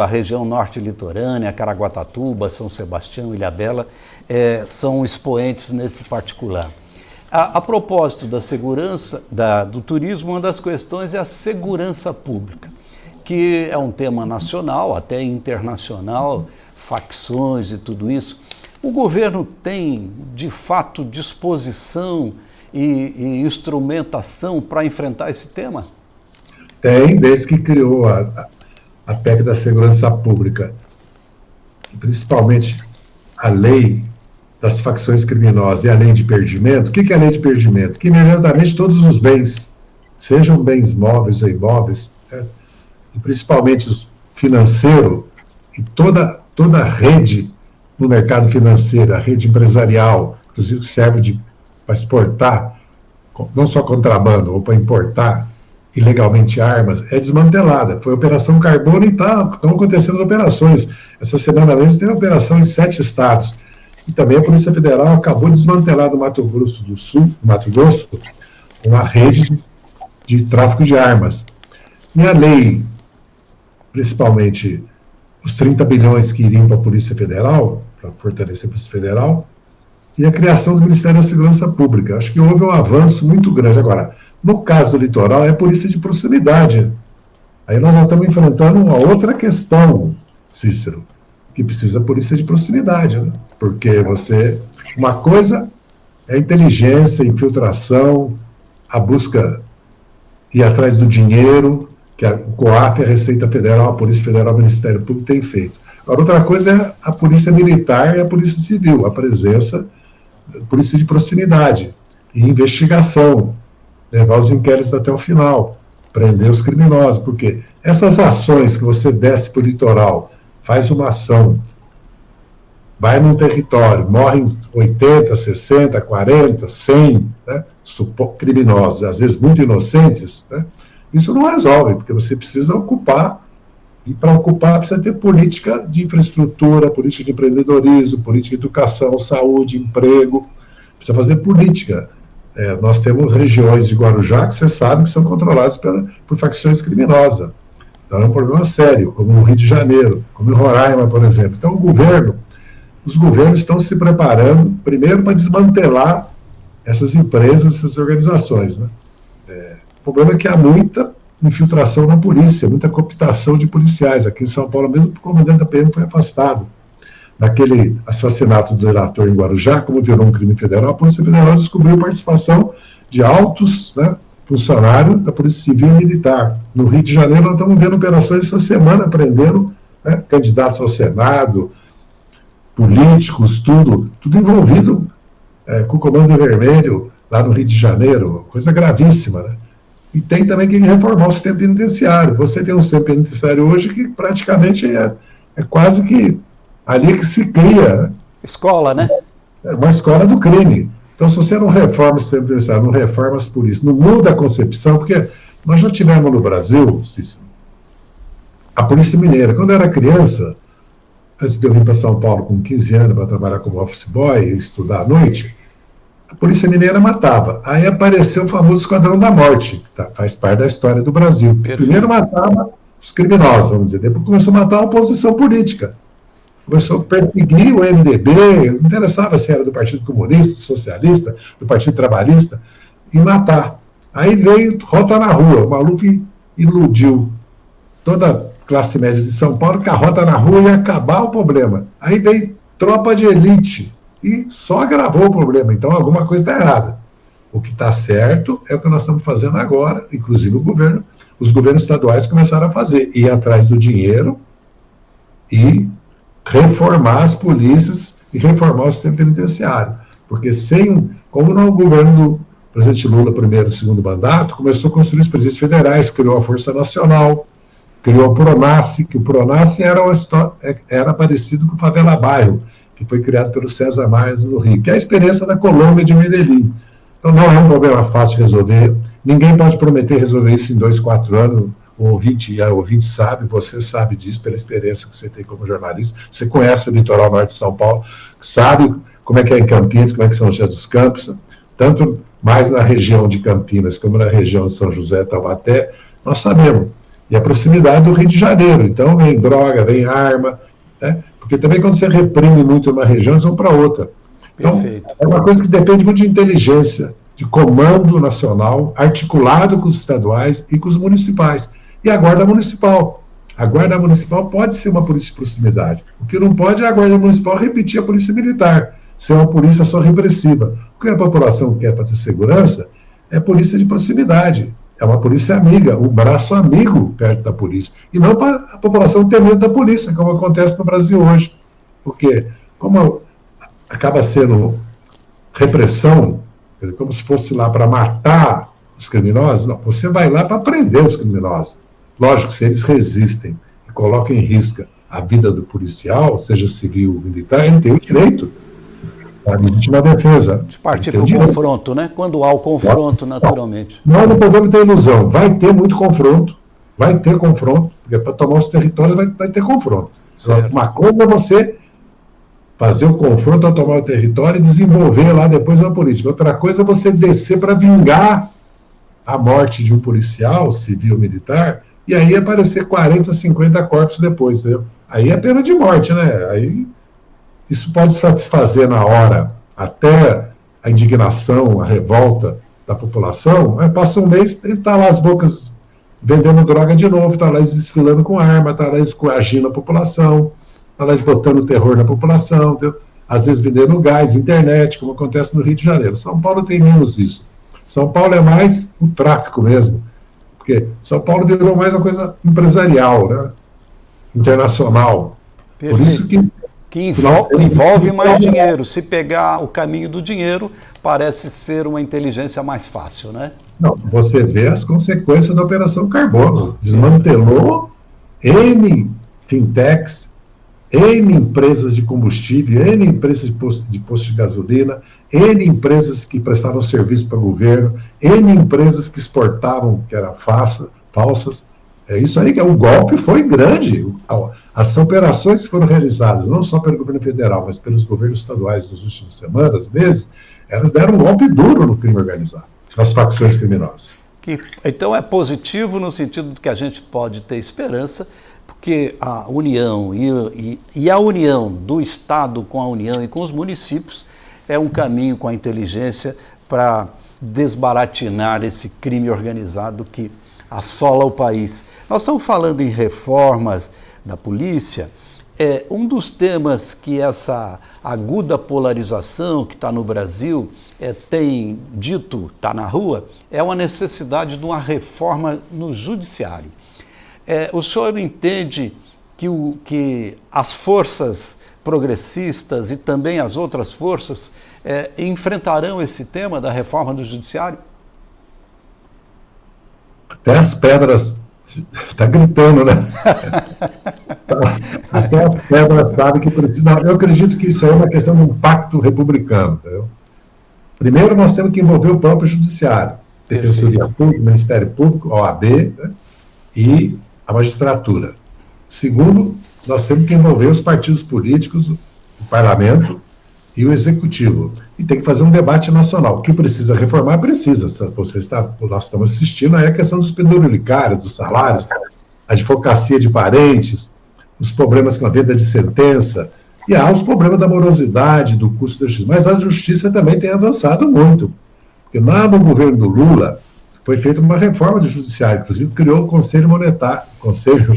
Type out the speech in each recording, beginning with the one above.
a região norte litorânea, Caraguatatuba, São Sebastião, Ilhabela, são expoentes nesse particular. A propósito da segurança, do turismo, uma das questões é a segurança pública, que é um tema nacional, até internacional, facções e tudo isso. O governo tem, de fato, disposição e instrumentação para enfrentar esse tema? Tem, desde que criou a PEC da segurança pública, e principalmente a lei das facções criminosas e a lei de perdimento. O que é a lei de perdimento? Que imediatamente todos os bens, sejam bens móveis ou imóveis, e principalmente os financeiros, e toda a rede no mercado financeiro, a rede empresarial, inclusive serve para exportar, não só contrabando, ou para importar ilegalmente armas, é desmantelada. Foi a Operação Carbono e estão acontecendo operações. Essa semana mesmo tem operação em 7 estados. E também a Polícia Federal acabou de desmantelar no Mato Grosso do Sul, uma rede de tráfico de armas. E a lei, principalmente os 30 bilhões que iriam para a Polícia Federal, para fortalecer a Polícia Federal, e a criação do Ministério da Segurança Pública. Acho que houve um avanço muito grande. Agora, no caso do litoral, é polícia de proximidade. Aí nós já estamos enfrentando uma outra questão, Cícero, que precisa polícia de proximidade, né? Porque uma coisa é a inteligência, a infiltração, a busca, ir atrás do dinheiro, que o COAF, a Receita Federal, a Polícia Federal, o Ministério Público tem feito. Agora, outra coisa é a Polícia Militar e a Polícia Civil, a presença da polícia de proximidade e investigação, levar os inquéritos até o final, prender os criminosos, porque essas ações que você desce para o litoral, faz uma ação, vai num território, morrem 80, 60, 40, 100, né, criminosos, às vezes muito inocentes, né, isso não resolve, porque você precisa ocupar, e para ocupar precisa ter política de infraestrutura, política de empreendedorismo, política de educação, saúde, emprego, precisa fazer política. Nós temos regiões de Guarujá que você sabe que são controladas por facções criminosas. Então é um problema sério, como no Rio de Janeiro, como em Roraima, por exemplo. Então os governos estão se preparando, primeiro, para desmantelar essas empresas, essas organizações, né? O problema é que há muita infiltração na polícia, muita cooptação de policiais. Aqui em São Paulo mesmo, o comandante da PM foi afastado. Naquele assassinato do delator em Guarujá, como virou um crime federal, a Polícia Federal descobriu a participação de altos, né, funcionários da Polícia Civil e Militar. No Rio de Janeiro, nós estamos vendo operações essa semana, prendendo, né, candidatos ao Senado, políticos, tudo envolvido com o Comando Vermelho, lá no Rio de Janeiro, coisa gravíssima, né? E tem também que reformar o sistema penitenciário. Você tem um sistema penitenciário hoje que praticamente é quase que ali que se cria, né? Escola, né? É uma escola do crime. Então, se você não reforma o sistema penitenciário, não reforma as polícias, não muda a concepção, porque nós já tivemos no Brasil, Cícero, a Polícia Mineira. Quando eu era criança, antes de eu vir para São Paulo com 15 anos para trabalhar como office boy e estudar à noite, a Polícia Mineira matava. Aí apareceu o famoso Esquadrão da Morte, que faz parte da história do Brasil. Perfeito. Primeiro matava os criminosos, vamos dizer, depois começou a matar a oposição política. Começou a perseguir o MDB, não interessava se era do Partido Comunista, do Socialista, do Partido Trabalhista, e matar. Aí veio Rota na Rua, o Maluf iludiu toda a classe média de São Paulo que a Rota na Rua ia acabar o problema. Aí veio Tropa de Elite, e só agravou o problema. Então alguma coisa está errada. O que está certo é o que nós estamos fazendo agora, inclusive os governos estaduais começaram a fazer, ir atrás do dinheiro e reformar as polícias e reformar o sistema penitenciário. Porque como no governo do presidente Lula, primeiro e segundo mandato, começou a construir os presídios federais, criou a Força Nacional, criou o PRONASSE, que o PRONASSE era parecido com o Favela Bairro, que foi criado pelo César Marques no Rio, que é a experiência da Colômbia de Medellín. Então não é um problema fácil de resolver, ninguém pode prometer resolver isso em 2, 4 anos, o ouvinte sabe, você sabe disso pela experiência que você tem como jornalista, você conhece o litoral norte de São Paulo, sabe como é que é em Campinas, como é que são os José dos Campos, tanto mais na região de Campinas como na região de São José, Taubaté, nós sabemos. E a proximidade do Rio de Janeiro. Então, vem droga, vem arma, né? Porque também quando você reprime muito uma região, eles vão para outra. Então, Perfeito. é uma coisa que depende muito de inteligência, de comando nacional, articulado com os estaduais e com os municipais. E a Guarda Municipal. A Guarda Municipal pode ser uma polícia de proximidade. O que não pode é a Guarda Municipal repetir a Polícia Militar, ser uma polícia só repressiva. O que a população quer para ter segurança é polícia de proximidade. É uma polícia amiga, um braço amigo perto da polícia. E não para a população ter medo da polícia, como acontece no Brasil hoje. Porque, como acaba sendo repressão, como se fosse lá para matar os criminosos, não, você vai lá para prender os criminosos. Lógico, se eles resistem e colocam em risco a vida do policial, seja civil ou militar, ele tem o direito à legítima defesa. De partir para o confronto, né? Quando há o confronto, naturalmente. Nós não podemos ter ilusão. Vai ter muito confronto, porque para tomar os territórios vai ter confronto. Certo. Uma coisa é você fazer o confronto ao tomar o território e desenvolver lá depois uma política. Outra coisa é você descer para vingar a morte de um policial, civil ou militar, e aí aparecer 40, 50 corpos depois, entendeu? Aí é pena de morte, né? Aí isso pode satisfazer na hora até a indignação, a revolta da população, mas passa um mês e está lá as bocas vendendo droga de novo, está lá desfilando com arma, está lá coagindo a população, está lá botando terror na população, entendeu? Às vezes vendendo gás, internet, como acontece no Rio de Janeiro. São Paulo tem menos isso. São Paulo é mais o tráfico mesmo, porque São Paulo virou mais uma coisa empresarial, né? Internacional. Perfeito. Por isso que envolve mais dinheiro. Se pegar o caminho do dinheiro, parece ser uma inteligência mais fácil, né? Não, você vê as consequências da Operação Carbono. Desmantelou N fintechs, N empresas de combustível, N empresas de posto de gasolina, N empresas que prestavam serviço para o governo, N empresas que exportavam, que eram falsas. É isso aí, que o golpe foi grande. As operações que foram realizadas, não só pelo governo federal, mas pelos governos estaduais nas últimas semanas, meses, elas deram um golpe duro no crime organizado, nas facções criminosas. Então é positivo no sentido de que a gente pode ter esperança, porque a união e a união do Estado com a União e com os municípios é um caminho com a inteligência para desbaratinar esse crime organizado que assola o país. Nós estamos falando em reformas da polícia. Um dos temas que essa aguda polarização que está no Brasil tem dito, está na rua, é uma necessidade de uma reforma no judiciário. O senhor entende que as forças progressistas e também as outras forças enfrentarão esse tema da reforma do judiciário? Até as pedras, está gritando, né? Até as pedras sabem que precisam. Eu acredito que isso aí é uma questão de um pacto republicano. Entendeu? Primeiro, nós temos que envolver o próprio judiciário, Defensoria Pública, Ministério Público, OAB, né? E a magistratura. Segundo, nós temos que envolver os partidos políticos, o parlamento e o executivo. E tem que fazer um debate nacional. O que precisa reformar, precisa. Nós estamos assistindo aí a questão dos penduricários, dos salários, a advocacia de parentes, os problemas com a venda de sentença, e há os problemas da morosidade, do custo da justiça. Mas a justiça também tem avançado muito. Porque lá no governo do Lula foi feita uma reforma do judiciário, inclusive criou o Conselho Monetário, Conselho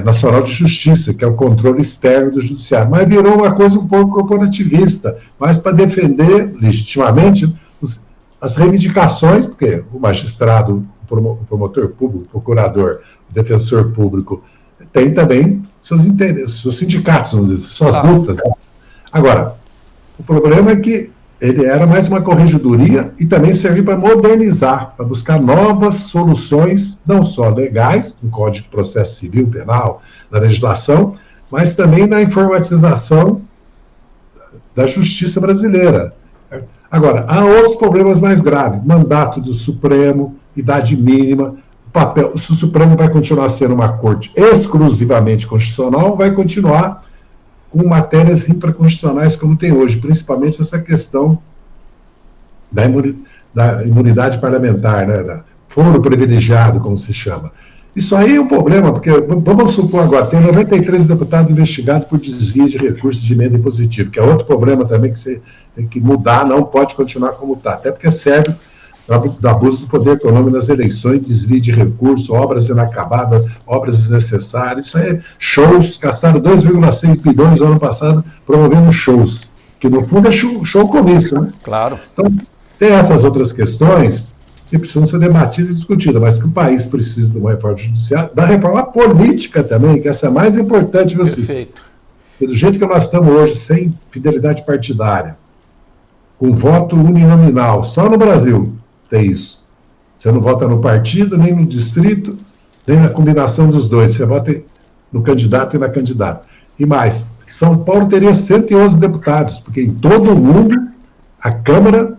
Nacional de Justiça, que é o controle externo do judiciário, mas virou uma coisa um pouco corporativista, mas para defender legitimamente as reivindicações, porque o magistrado, o promotor público, o procurador, o defensor público, tem também seus interesses, seus sindicatos, vamos dizer, suas lutas. Agora, o problema é que ele era mais uma corregedoria e também serviu para modernizar, para buscar novas soluções, não só legais, no Código de Processo Civil, Penal, na legislação, mas também na informatização da justiça brasileira. Agora, há outros problemas mais graves, mandato do Supremo, idade mínima, papel, se o Supremo vai continuar sendo uma corte exclusivamente constitucional, vai continuar com matérias infraconstitucionais como tem hoje, principalmente essa questão da imunidade parlamentar, né, da foro privilegiado, como se chama. Isso aí é um problema, porque vamos supor agora, tem 93 deputados investigados por desvio de recursos de emenda impositiva, que é outro problema também que você tem que mudar, não pode continuar como está, até porque serve do abuso do poder econômico nas eleições, desvio de recursos, obras inacabadas, obras desnecessárias, isso aí é shows, gastaram 2,6 bilhões no ano passado promovendo shows, que no fundo é show comício, né? Claro. Então, tem essas outras questões que precisam ser debatidas e discutidas, mas que o país precisa de uma reforma judiciária, da reforma política também, que essa é a mais importante, meu Cícero. Perfeito. Porque do jeito que nós estamos hoje, sem fidelidade partidária, com voto uninominal, só no Brasil tem isso. Você não vota no partido, nem no distrito, nem na combinação dos dois. Você vota no candidato e na candidata. E mais, São Paulo teria 111 deputados, porque em todo o mundo a Câmara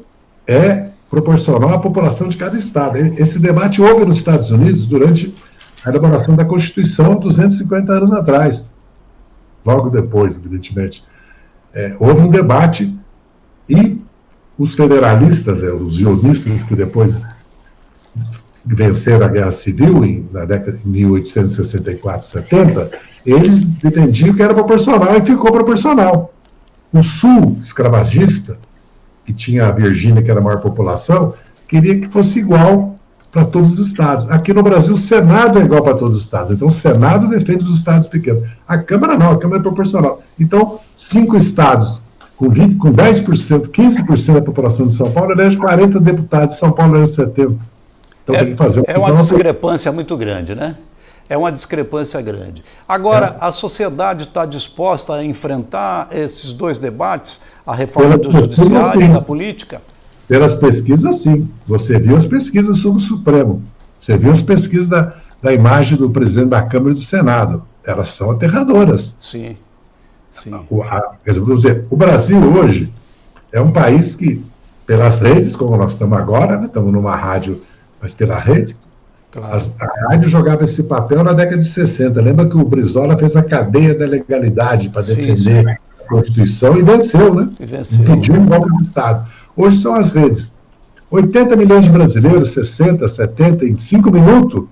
é proporcional à população de cada estado. Esse debate houve nos Estados Unidos durante a elaboração da Constituição 250 anos atrás. Logo depois, evidentemente. Houve um debate e os federalistas, os sionistas que depois venceram a Guerra Civil na década de 1864, 70, eles entendiam que era proporcional e ficou proporcional. O sul escravagista, que tinha a Virgínia, que era a maior população, queria que fosse igual para todos os estados. Aqui no Brasil, o Senado é igual para todos os estados. Então, o Senado defende os estados pequenos. A Câmara não, a Câmara é proporcional. Então, 5 estados com 10%, 15% da população de São Paulo elege 40 deputados, São Paulo elege 70. Então, tem que fazer uma discrepância muito grande, né? É uma discrepância grande. Agora, a sociedade está disposta a enfrentar esses dois debates, a reforma do judiciário e da política? Pelas pesquisas, sim. Você viu as pesquisas sobre o Supremo. Você viu as pesquisas da imagem do presidente da Câmara e do Senado. Elas são aterradoras. Sim. Sim. Vamos dizer, o Brasil hoje é um país que, pelas redes, como nós estamos agora, né, estamos numa rádio, mas pela rede, claro. A rádio jogava esse papel na década de 60. Lembra que o Brizola fez a cadeia da legalidade para defender a Constituição e venceu, né? Impediu um golpe de Estado. Hoje são as redes. 80 milhões de brasileiros, 60, 70, em 5 minutos,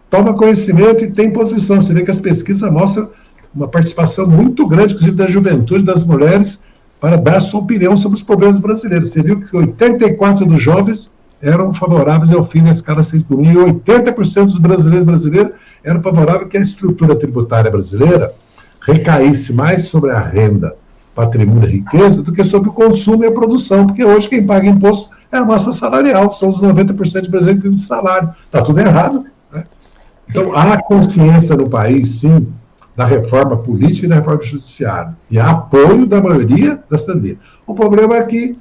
toma conhecimento e tem posição. Você vê que as pesquisas mostram uma participação muito grande, inclusive da juventude, das mulheres, para dar sua opinião sobre os problemas brasileiros. Você viu que 84% dos jovens eram favoráveis ao fim da escala 6 por 1, e 80% dos brasileiros eram favoráveis que a estrutura tributária brasileira recaísse mais sobre a renda, patrimônio e riqueza do que sobre o consumo e a produção, porque hoje quem paga imposto é a massa salarial, são os 90% de brasileiros que têm salário. Está tudo errado, né? Então, há consciência no país, sim, da reforma política e da reforma judiciária, e há apoio da maioria da cidadania. O problema é que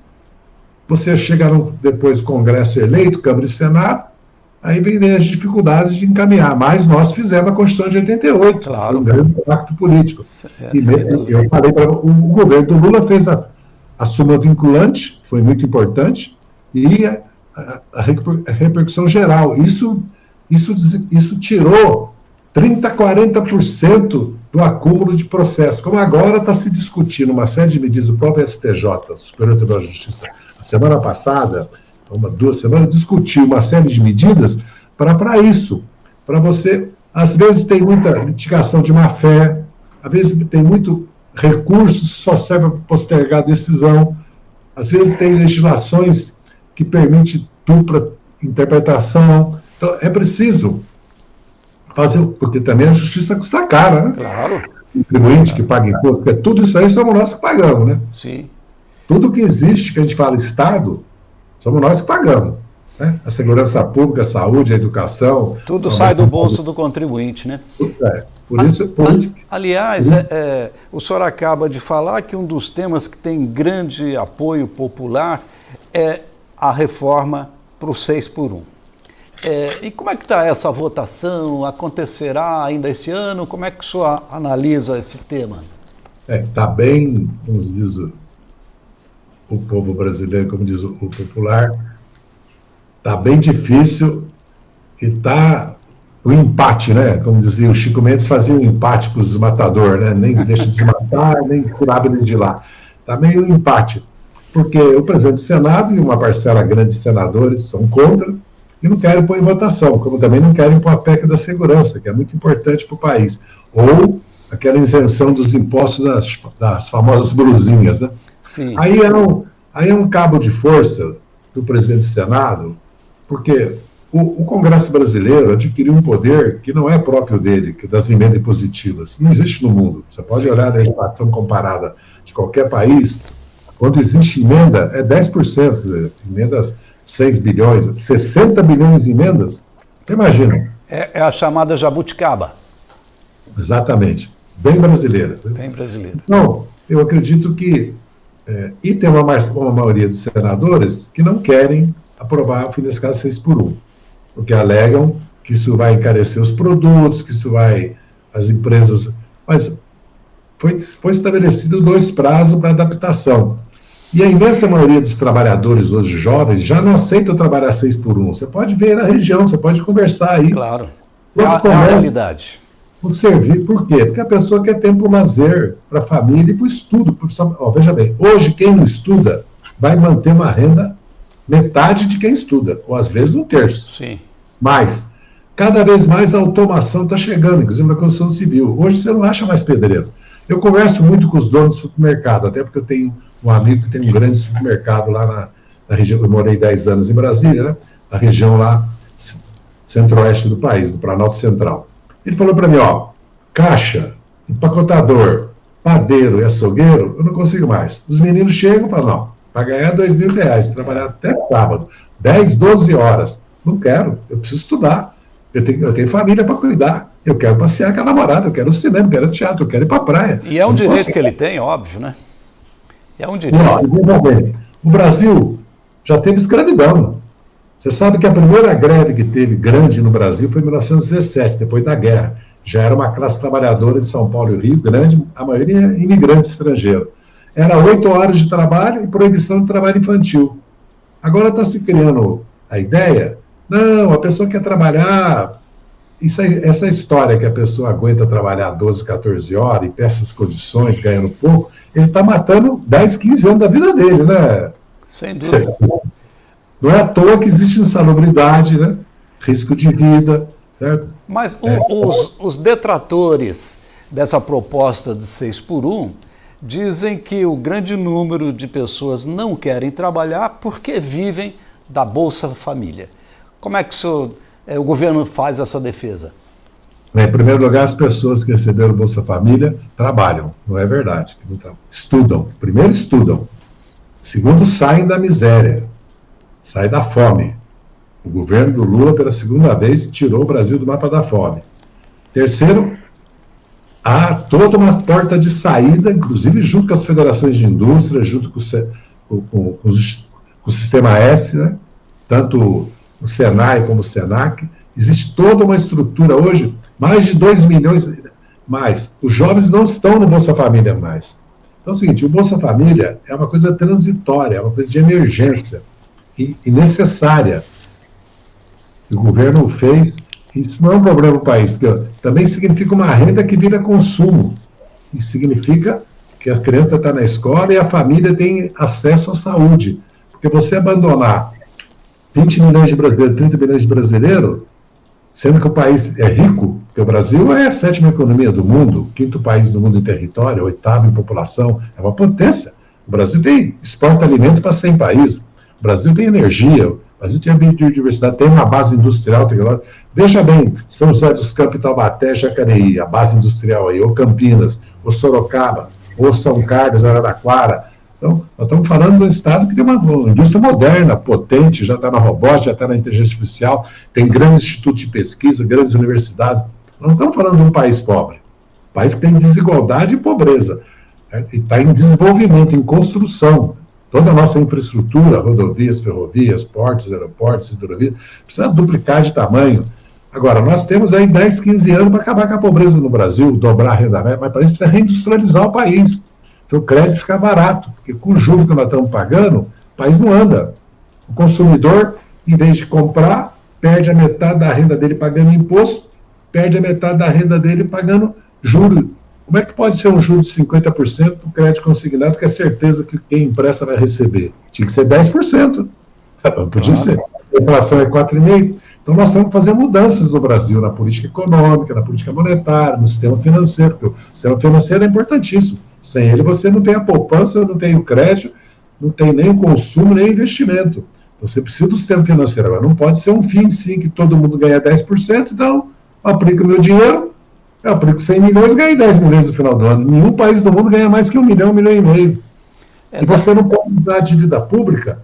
você chega depois do Congresso eleito, Câmara e Senado, aí vem as dificuldades de encaminhar, mas nós fizemos a Constituição de 88, claro. Foi um grande impacto político. Eu falei para o governo do Lula fez a súmula vinculante, foi muito importante, e a repercussão geral. Isso tirou 30%, 40% do acúmulo de processos. Como agora está se discutindo uma série de medidas, o próprio STJ, o Superior Tribunal de Justiça, a semana passada, 2 semanas, discutiu uma série de medidas para isso. Para você, às vezes tem muita litigação de má-fé, às vezes tem muito recurso, só serve para postergar a decisão, às vezes tem legislações que permitem dupla interpretação. Então, é preciso fazer, porque também a justiça custa cara, né? Claro. O contribuinte que paga imposto, porque tudo isso aí somos nós que pagamos, né? Sim. Tudo que existe, que a gente fala Estado, somos nós que pagamos. Né? A segurança pública, a saúde, a educação. Tudo sai do bolso do contribuinte, né? Por isso, aliás, o senhor acaba de falar que um dos temas que tem grande apoio popular é a reforma para o 6 por 1. E como é que está essa votação? Acontecerá ainda esse ano? Como é que o senhor analisa esse tema? Está bem, como diz o povo brasileiro, como diz o popular, está bem difícil e está o empate, né? Como dizia o Chico Mendes, fazia um empate com os matadores, né? Nem deixa de desmatar, nem curava ele de lá. Está meio empate, porque o presidente do Senado e uma parcela grande de senadores são contra, e não querem pôr em votação, como também não querem pôr a PEC da segurança, que é muito importante para o país. Ou aquela isenção dos impostos das famosas blusinhas, né? Sim. Aí é um cabo de força do presidente do Senado, porque o Congresso brasileiro adquiriu um poder que não é próprio dele, que é das emendas impositivas. Não existe no mundo. Você pode olhar a legislação comparada de qualquer país, quando existe emenda, é 10%, quer dizer, emendas 6 bilhões, 60 bilhões em emendas. Imagina. É a chamada jabuticaba. Exatamente. Bem brasileira. Bem brasileira. Não, eu acredito que... e tem uma maioria dos senadores que não querem aprovar o fim desse caso 6x1, porque alegam que isso vai encarecer os produtos, que isso vai... as empresas... Mas foi estabelecido 2 prazos para adaptação. E a imensa maioria dos trabalhadores hoje jovens já não aceitam trabalhar 6x1. Você pode ver na região, você pode conversar aí. Claro. É a realidade. Por quê? Porque a pessoa quer tempo para o lazer, para a família e para o estudo. Veja bem, hoje quem não estuda vai manter uma renda metade de quem estuda, ou às vezes 1/3. Sim. Mas, cada vez mais a automação está chegando, inclusive na construção civil. Hoje você não acha mais pedreiro. Eu converso muito com os donos do supermercado, até porque eu tenho um amigo que tem um grande supermercado lá na região, eu morei 10 anos em Brasília, né? Na região lá, centro-oeste do país, do Planalto Central. Ele falou para mim, caixa, empacotador, padeiro e açougueiro, eu não consigo mais. Os meninos chegam e falam, não, para ganhar R$2.000, trabalhar até sábado, 10, 12 horas. Não quero, eu preciso estudar, eu tenho família para cuidar, eu quero passear com a namorada, eu quero o cinema, eu quero o teatro, eu quero ir para a praia. E é um direito que ele tem, óbvio, né? É um direito. O Brasil já teve escravidão. Você sabe que a primeira greve que teve grande no Brasil foi em 1917, depois da guerra. Já era uma classe trabalhadora de São Paulo e Rio grande, a maioria imigrante estrangeiro. Era 8 horas de trabalho e proibição de trabalho infantil. Agora está se criando a ideia, não, a pessoa quer trabalhar, essa história que a pessoa aguenta trabalhar 12, 14 horas e peças condições, ganhando pouco, ele está matando 10, 15 anos da vida dele, né? Sem dúvida. Não é à toa que existe insalubridade, né? Risco de vida, certo? Mas os detratores dessa proposta de 6x1 dizem que o grande número de pessoas não querem trabalhar porque vivem da Bolsa Família. Como é que o governo faz essa defesa? Em primeiro lugar, as pessoas que receberam Bolsa Família trabalham, não é verdade. Estudam. Primeiro, estudam. Segundo, saem da miséria. Sai da fome. O governo do Lula, pela segunda vez, tirou o Brasil do mapa da fome. Terceiro, há toda uma porta de saída, inclusive junto com as federações de indústria, junto com o Sistema S, né? Tanto o Senai como o Senac. Existe toda uma estrutura hoje, mais de 2 milhões, mais. Os jovens não estão no Bolsa Família mais. Então é o seguinte, o Bolsa Família é uma coisa transitória, é uma coisa de emergência e necessária. O governo fez, isso não é um problema para o país, porque também significa uma renda que vira consumo. E significa que a criança está na escola e a família tem acesso à saúde. Porque você abandonar 20 milhões de brasileiros, 30 milhões de brasileiros, sendo que o país é rico, porque o Brasil é a 7ª economia do mundo, 5º país do mundo em território, 8º em população, é uma potência. O Brasil exporta alimento para 100 países. O Brasil tem energia, o Brasil tem a biodiversidade, tem uma base industrial tecnológica. Veja bem, São José dos Campos, Taubaté, Jacareí, a base industrial aí, ou Campinas, ou Sorocaba, ou São Carlos, Araraquara. Então, nós estamos falando de um estado que tem uma indústria moderna, potente, já está na robótica, já está na inteligência artificial, tem grandes institutos de pesquisa, grandes universidades. Nós não estamos falando de um país pobre. Um país que tem desigualdade e pobreza. E está em desenvolvimento, em construção. Toda a nossa infraestrutura, rodovias, ferrovias, portos, aeroportos, hidrovias, precisa duplicar de tamanho. Agora, nós temos aí 10, 15 anos para acabar com a pobreza no Brasil, dobrar a renda média, mas para isso precisa reindustrializar o país. Então o crédito fica barato, porque com o juro que nós estamos pagando, o país não anda. O consumidor, em vez de comprar, perde a metade da renda dele pagando imposto, perde a metade da renda dele pagando juro. Como é que pode ser um juro de 50% para o crédito consignado, que é certeza que quem empresta vai receber? Tinha que ser 10%. Não podia ser. A inflação é 4,5%. Então, nós temos que fazer mudanças no Brasil, na política econômica, na política monetária, no sistema financeiro, porque o sistema financeiro é importantíssimo. Sem ele, você não tem a poupança, não tem o crédito, não tem nem o consumo, nem o investimento. Você precisa do sistema financeiro. Agora, não pode ser um fim, sim, que todo mundo ganha 10%, então, eu aplico o meu dinheiro, eu aplico 100 milhões e ganho 10 milhões no final do ano. Nenhum país do mundo ganha mais que 1 milhão, 1,5 milhão. E você não pode usar a dívida pública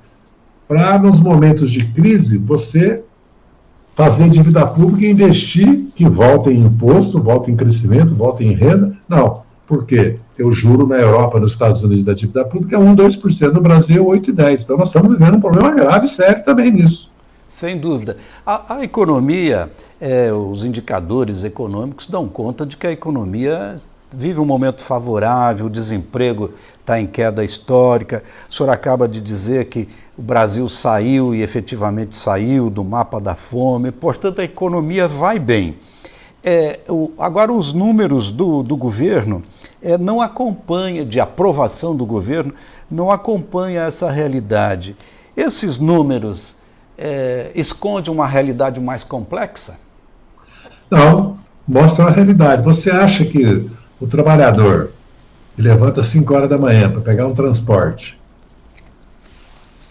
para, nos momentos de crise, você fazer dívida pública e investir, que volta em imposto, volta em crescimento, volta em renda. Não. Por quê? Porque o juro na Europa, nos Estados Unidos da dívida pública é 1, 2%, no Brasil 8,10%. Então nós estamos vivendo um problema grave e sério também nisso. Sem dúvida. A economia, os indicadores econômicos dão conta de que a economia vive um momento favorável, o desemprego está em queda histórica. O senhor acaba de dizer que o Brasil saiu e efetivamente saiu do mapa da fome, portanto a economia vai bem. Agora os números do governo não acompanham, de aprovação do governo, não acompanha essa realidade. Esses números escondem uma realidade mais complexa? Não, mostram a realidade. Você acha que o trabalhador que levanta às 5 horas da manhã para pegar um transporte,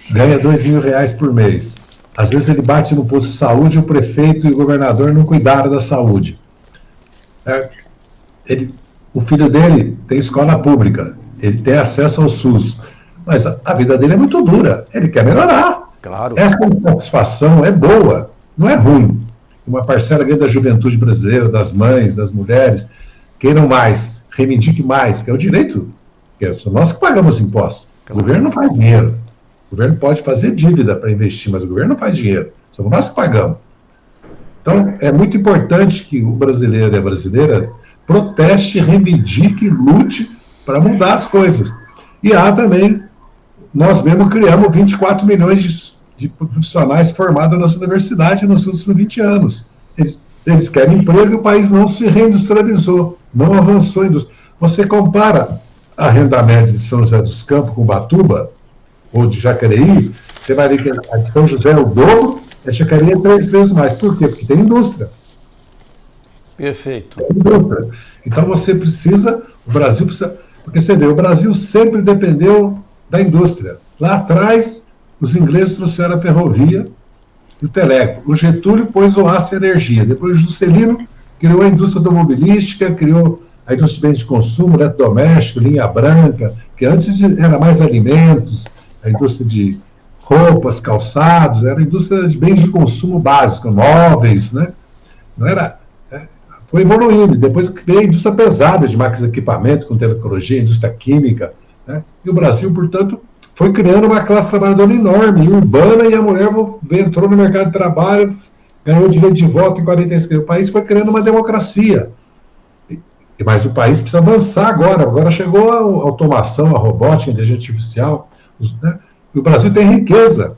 ganha R$2.000 por mês. Às vezes ele bate no posto de saúde, o prefeito e o governador não cuidaram da saúde. O filho dele tem escola pública, ele tem acesso ao SUS, mas a vida dele é muito dura, ele quer melhorar. Claro. Essa insatisfação é boa, não é ruim. Uma parcela grande da juventude brasileira, das mães, das mulheres, queiram mais, reivindique mais, que é o direito, que são nós que pagamos impostos. Claro. O governo não faz dinheiro. O governo pode fazer dívida para investir, mas o governo não faz dinheiro. Somos nós que pagamos. Então, é muito importante que o brasileiro e a brasileira proteste, reivindique, lute para mudar as coisas. E há também, nós mesmo criamos 24 milhões de profissionais formados na nossa universidade nos últimos 20 anos. Eles querem emprego e o país não se reindustrializou, não avançou a indústria. Você compara a renda média de São José dos Campos com Ubatuba, ou de Jacareí, você vai ver que a de São José é o dobro, e a Jacareí é 3 vezes mais. Por quê? Porque tem indústria. Perfeito. Então você precisa, o Brasil precisa, porque você vê, o Brasil sempre dependeu da indústria. Lá atrás, os ingleses trouxeram a ferrovia e o telégrafo. O Getúlio pôs o aço e a energia. Depois o Juscelino criou a indústria automobilística, criou a indústria de bens de consumo, eletrodoméstico, linha branca, que antes era mais alimentos, a indústria de roupas, calçados, era a indústria de bens de consumo básico, móveis, né? Não era... Foi evoluindo. Depois veio a indústria pesada de máquinas de equipamento, com tecnologia, indústria química, né? E o Brasil, portanto, foi criando uma classe trabalhadora enorme, urbana, e a mulher entrou no mercado de trabalho, ganhou direito de voto em 45. O país foi criando uma democracia. Mas o país precisa avançar agora. Agora chegou a automação, a robótica, a inteligência artificial, né? E o Brasil tem riqueza.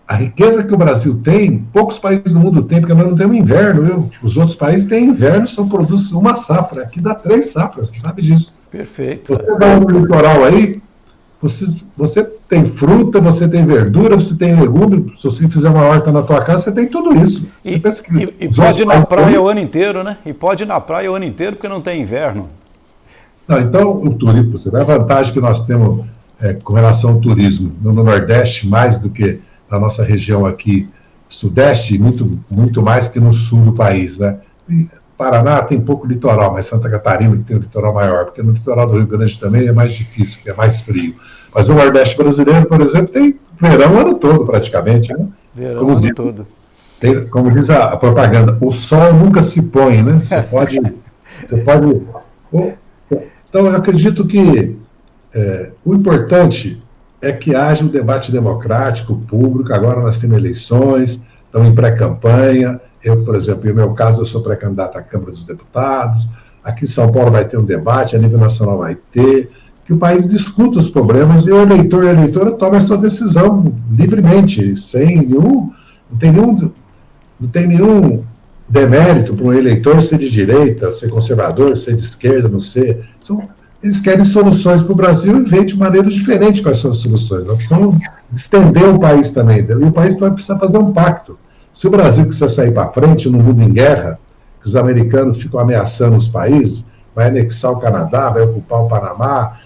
A riqueza que o Brasil tem, poucos países do mundo têm, porque nós não temos inverno, viu? Os outros países têm inverno, só produzem uma safra. Aqui dá 3 safras, você sabe disso. Perfeito. Você vai no litoral aí, você tem fruta, você tem verdura, você tem legume. Se você fizer uma horta na tua casa, você tem tudo isso. E pode ir na praia o ano inteiro, né? E pode ir na praia o ano inteiro, porque não tem inverno. Não, então, o turismo, você vê a vantagem que nós temos com relação ao turismo no Nordeste, mais do que na nossa região aqui, Sudeste, muito mais que no sul do país, né? E Paraná tem pouco litoral, mas Santa Catarina que tem um litoral maior, porque no litoral do Rio Grande também é mais difícil, porque é mais frio. Mas no Nordeste brasileiro, por exemplo, tem verão o ano todo, praticamente, né? Verão o ano todo. Como diz a propaganda, o sol nunca se põe, né? Você pode... Então, eu acredito que o importante é que haja um debate democrático, público. Agora nós temos eleições, estamos em pré-campanha. Eu, por exemplo, no meu caso, eu sou pré-candidato à Câmara dos Deputados. Aqui em São Paulo vai ter um debate, a nível nacional vai ter, que o país discuta os problemas e o eleitor e a eleitora tome a sua decisão livremente, sem nenhum... Não tem nenhum demérito para um eleitor ser de direita, ser conservador, ser de esquerda, não ser... eles querem soluções para o Brasil e veem de maneira diferente quais são as soluções. Nós precisamos estender o país também, e o país vai precisar fazer um pacto. Se o Brasil quiser sair para frente, num mundo em guerra, que os americanos ficam ameaçando os países, vai anexar o Canadá, vai ocupar o Panamá,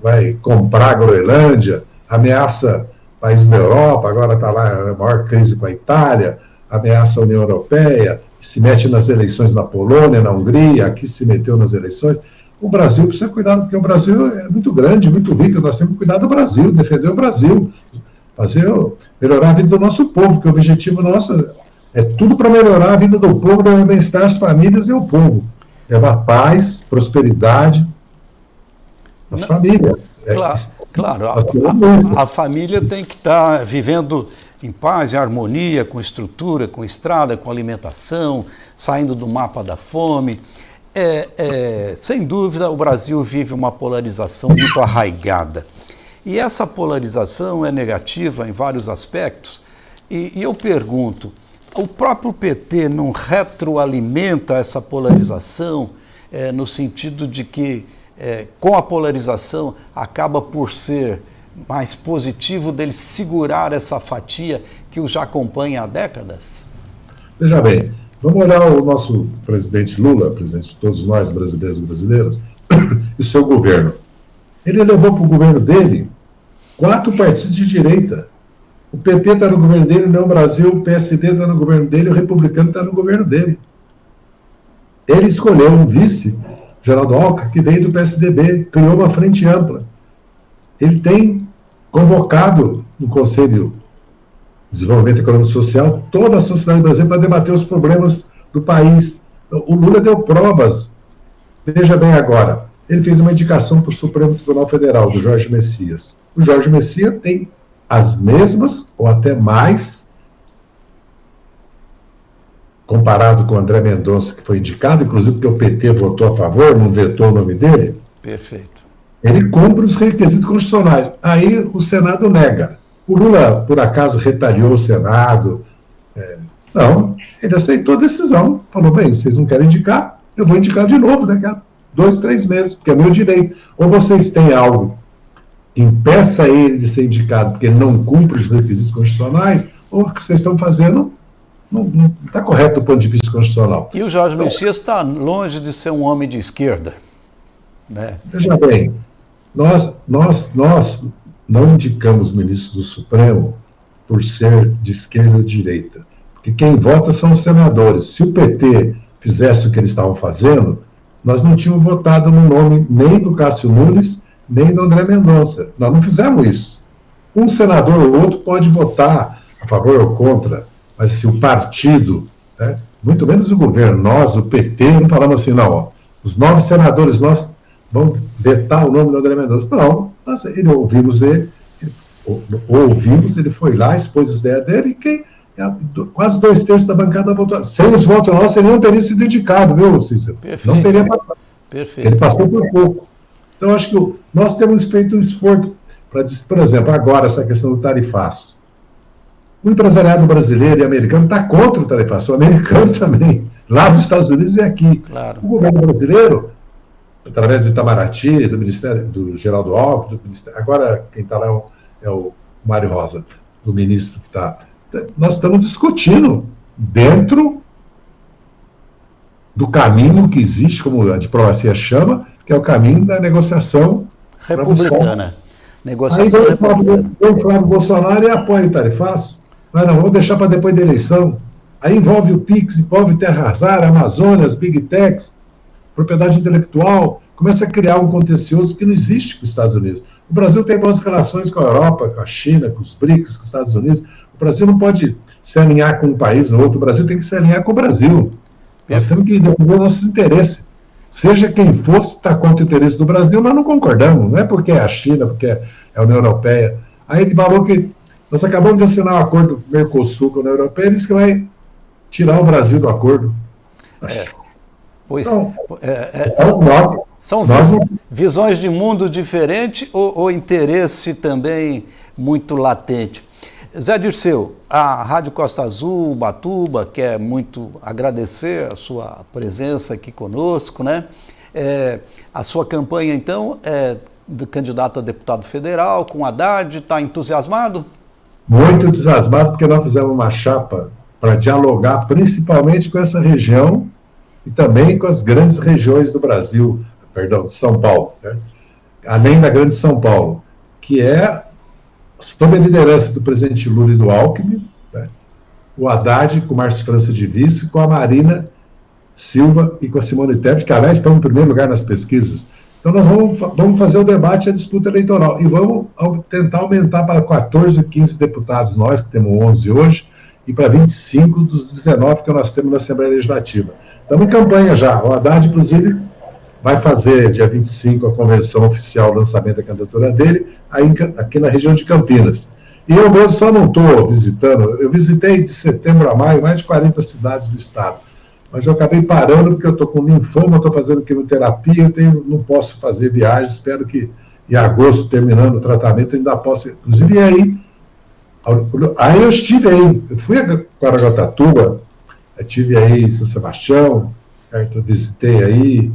vai comprar a Groenlândia, ameaça países da Europa, agora está lá a maior crise com a Itália, ameaça a União Europeia, se mete nas eleições na Polônia, na Hungria, aqui se meteu nas eleições. O Brasil precisa cuidar, porque o Brasil é muito grande, muito rico, nós temos que cuidar do Brasil, defender o Brasil, melhorar a vida do nosso povo, que o objetivo nosso é tudo para melhorar a vida do povo, o bem-estar das famílias e o povo. Levar paz, prosperidade às famílias. Claro, a família tem que estar vivendo em paz, em harmonia, com estrutura, com estrada, com alimentação, saindo do mapa da fome. Sem dúvida, o Brasil vive uma polarização muito arraigada. E essa polarização é negativa em vários aspectos. E eu pergunto, o próprio PT não retroalimenta essa polarização no sentido de que, com a polarização, acaba por ser mais positivo dele segurar essa fatia que o já acompanha há décadas? Veja bem, vamos olhar o nosso presidente Lula, presidente de todos nós, brasileiros e brasileiras, e o seu governo. Ele levou para o governo dele 4 partidos de direita. O PT está no governo dele, o União Brasil, o PSD está no governo dele, o Republicano está no governo dele. Ele escolheu um vice, Geraldo Alckmin, que veio do PSDB, criou uma frente ampla. Ele tem convocado no Conselho de Desenvolvimento Econômico e Social toda a sociedade brasileira para debater os problemas do país. O Lula deu provas. Veja bem agora, ele fez uma indicação para o Supremo Tribunal Federal, do Jorge Messias. O Jorge Messias tem as mesmas, ou até mais, comparado com o André Mendonça, que foi indicado, inclusive porque o PT votou a favor, não vetou o nome dele. Perfeito. Ele cumpre os requisitos constitucionais. Aí o Senado nega. O Lula, por acaso, retaliou o Senado? Não, ele aceitou a decisão. Falou, bem, vocês não querem indicar? Eu vou indicar de novo daqui a 2, 3 meses, porque é meu direito. Ou vocês têm algo que impeça ele de ser indicado porque ele não cumpre os requisitos constitucionais, ou o que vocês estão fazendo não está correto do ponto de vista constitucional. E o Jorge Messias está longe de ser um homem de esquerda, né? Veja bem, nós não indicamos ministros do Supremo por ser de esquerda ou de direita, porque quem vota são os senadores. Se o PT fizesse o que eles estavam fazendo, nós não tínhamos votado no nome nem do Cássio Nunes, nem do André Mendonça. Nós não fizemos isso. Um senador ou outro pode votar a favor ou contra, mas se o partido, né, muito menos o governo, nós, o PT, não falamos assim, não, ó, os 9 senadores nós vamos vetar o nome do André Mendonça. Não, ouvimos ele, ele foi lá, expôs as ideias dele, e quase 2/3 da bancada votou. Sem os votos nossos, ele não teria sido indicado, viu, Cícero? Perfeito. Não teria passado. Perfeito. Ele passou por pouco. Então, acho que nós temos feito um esforço para, por exemplo, agora, essa questão do tarifaço. O empresariado brasileiro e americano está contra o tarifaço, o americano também, lá nos Estados Unidos e aqui. Claro. O governo brasileiro, através do Itamaraty, do Ministério, do Geraldo Alckmin, agora quem está lá é o Mário Rosa, do ministro que está. Nós estamos discutindo dentro do caminho que existe, como a diplomacia chama, que é o caminho da negociação republicana. Negociação aí republicana. O Flávio Bolsonaro e apoia o tarifaço. Mas não, vou deixar para depois da eleição. Aí envolve o PIX, envolve Terra Arrasada, Amazônia, as Big Techs, propriedade intelectual, começa a criar um contencioso que não existe com os Estados Unidos. O Brasil tem boas relações com a Europa, com a China, com os BRICS, com os Estados Unidos. O Brasil não pode se alinhar com um país ou outro, o Brasil tem que se alinhar com o Brasil. Nós temos que defender nossos interesses. Seja quem for, se está contra o interesse do Brasil, nós não concordamos. Não é porque é a China, porque é a União Europeia. Aí ele falou que nós acabamos de assinar um acordo do Mercosul com a União Europeia, ele disse que vai tirar o Brasil do acordo. Então, são visões de mundo diferentes ou interesse também muito latente. Zé Dirceu, a Rádio Costa Azul, Ubatuba, quer muito agradecer a sua presença aqui conosco, né? A sua campanha, então, é de candidato a deputado federal, com Haddad, está entusiasmado? Muito entusiasmado, porque nós fizemos uma chapa para dialogar principalmente com essa região e também com as grandes regiões do Brasil, perdão, de São Paulo, né? Além da grande São Paulo, que é sob a liderança do presidente Lula e do Alckmin, né? O Haddad com o Márcio França de vice, com a Marina Silva e com a Simone Tebet, que aliás estão em primeiro lugar nas pesquisas. Então nós vamos fazer o debate e a disputa eleitoral, e vamos tentar aumentar para 14, 15 deputados, nós que temos 11 hoje, e para 25 dos 19 que nós temos na Assembleia Legislativa. Estamos em campanha já. O Haddad, inclusive, vai fazer, dia 25, a convenção oficial, o lançamento da candidatura dele, aqui na região de Campinas. E eu mesmo só não estou visitando, eu visitei de setembro a maio mais de 40 cidades do estado, mas eu acabei parando porque eu estou com linfoma, estou fazendo quimioterapia, não posso fazer viagem, espero que em agosto, terminando o tratamento, eu ainda possa, inclusive aí eu estive aí, eu fui a Caraguatatuba, estive aí em São Sebastião, certo? Eu visitei aí,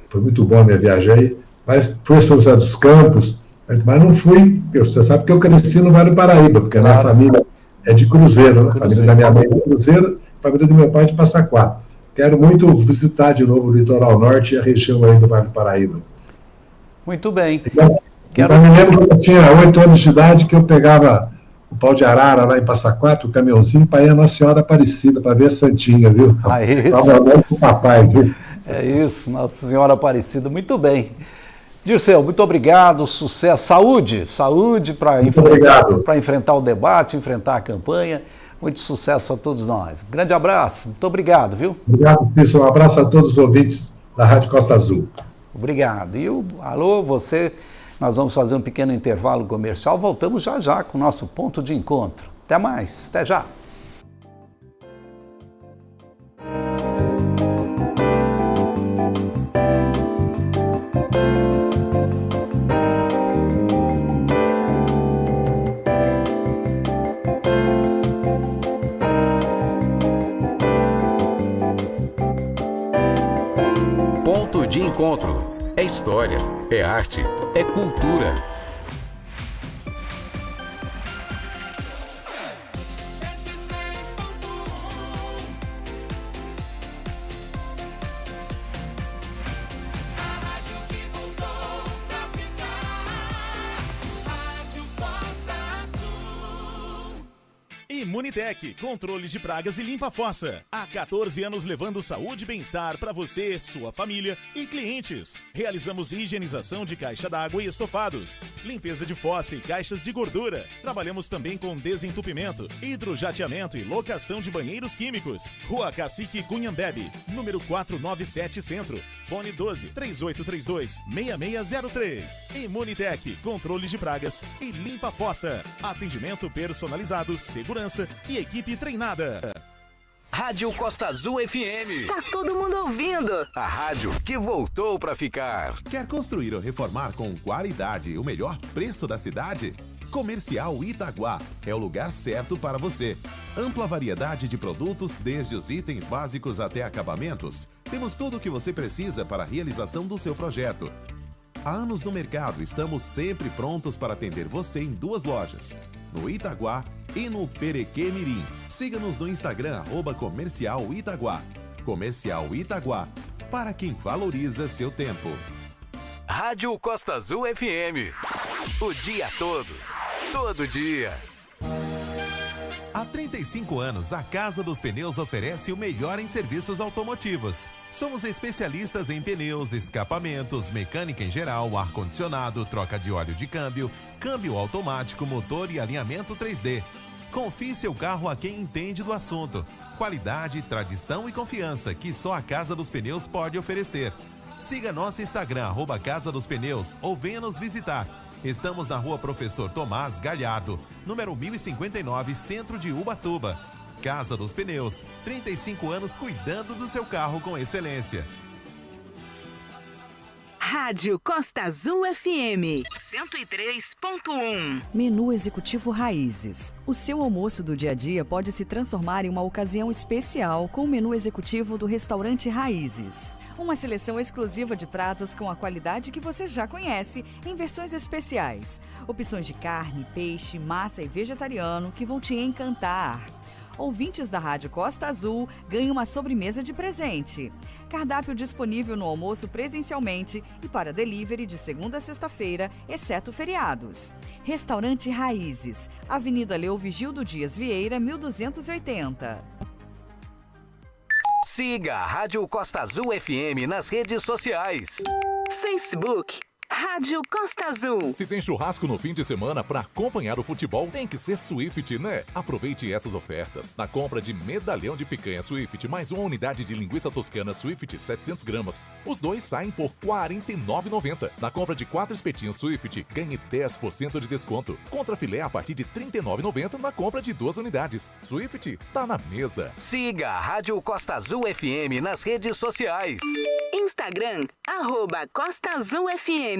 foi muito bom a minha viagem aí, mas fui a São José dos Campos, certo? Mas não fui, você sabe que eu cresci no Vale do Paraíba, porque a minha família é de Cruzeiro, né? A família da minha mãe é de Cruzeiro, a família do meu pai é de Passa Quatro. Quero muito visitar de novo o litoral norte e a região aí do Vale do Paraíba. Muito bem. Eu me lembro que eu tinha 8 anos de idade, que eu pegava o pau de arara lá em Passa Quatro, o caminhãozinho, para ir a Nossa Senhora Aparecida, para ver a Santinha, viu? Isso. Com o papai, viu? É isso, Nossa Senhora Aparecida, muito bem. Dirceu, muito obrigado, sucesso, saúde para enfrentar o debate, enfrentar a campanha. Muito sucesso a todos nós. Um grande abraço, muito obrigado, viu? Obrigado, Cícero. Um abraço a todos os ouvintes da Rádio Costa Azul. Obrigado. E alô, você, nós vamos fazer um pequeno intervalo comercial, voltamos já já com o nosso ponto de encontro. Até mais, até já. Ponto de encontro. É história, é arte, é cultura. Imunitec, controle de pragas e limpa-fossa. Há 14 anos levando saúde e bem-estar para você, sua família e clientes. Realizamos higienização de caixa d'água e estofados, limpeza de fossa e caixas de gordura. Trabalhamos também com desentupimento, hidrojateamento e locação de banheiros químicos. Rua Cacique Cunhambebe, número 497 Centro. Fone 12-3832-6603. Imunitec, controle de pragas e limpa-fossa. Atendimento personalizado, segurança e equipe treinada. Rádio Costa Azul FM. Tá todo mundo ouvindo. A rádio que voltou pra ficar. Quer construir ou reformar com qualidade e o melhor preço da cidade? Comercial Itaguá é o lugar certo para você. Ampla variedade de produtos, desde os itens básicos até acabamentos. Temos tudo o que você precisa para a realização do seu projeto. Há anos no mercado, estamos sempre prontos para atender você em 2 lojas. No Itaguá e no Perequê Mirim. Siga-nos no Instagram, @Comercial Itaguá. Comercial Itaguá, para quem valoriza seu tempo. Rádio Costa Azul FM. O dia todo. Todo dia. Há 35 anos, a Casa dos Pneus oferece o melhor em serviços automotivos. Somos especialistas em pneus, escapamentos, mecânica em geral, ar-condicionado, troca de óleo de câmbio, câmbio automático, motor e alinhamento 3D. Confie seu carro a quem entende do assunto. Qualidade, tradição e confiança que só a Casa dos Pneus pode oferecer. Siga nosso Instagram, @Casa dos Pneus, ou venha nos visitar. Estamos na Rua Professor Tomás Galhardo, número 1059, centro de Ubatuba. Casa dos Pneus, 35 anos cuidando do seu carro com excelência. Rádio Costa Azul FM 103.1. Menu Executivo Raízes. O seu almoço do dia a dia pode se transformar em uma ocasião especial com o menu executivo do restaurante Raízes. Uma seleção exclusiva de pratos com a qualidade que você já conhece, em versões especiais. Opções de carne, peixe, massa e vegetariano que vão te encantar. Ouvintes da Rádio Costa Azul ganham uma sobremesa de presente. Cardápio disponível no almoço presencialmente e para delivery de segunda a sexta-feira, exceto feriados. Restaurante Raízes, Avenida Leovigildo Dias Vieira, 1280. Siga a Rádio Costa Azul FM nas redes sociais. Facebook, Rádio Costa Azul. Se tem churrasco no fim de semana para acompanhar o futebol, tem que ser Swift, né? Aproveite essas ofertas. Na compra de medalhão de picanha Swift, mais uma unidade de linguiça toscana Swift 700 gramas, os dois saem por R$ 49,90. Na compra de 4 espetinhos Swift, ganhe 10% de desconto. Contra filé a partir de R$ 39,90 na compra de 2 unidades. Swift tá na mesa. Siga a Rádio Costa Azul FM nas redes sociais. Instagram, @Costa Azul FM.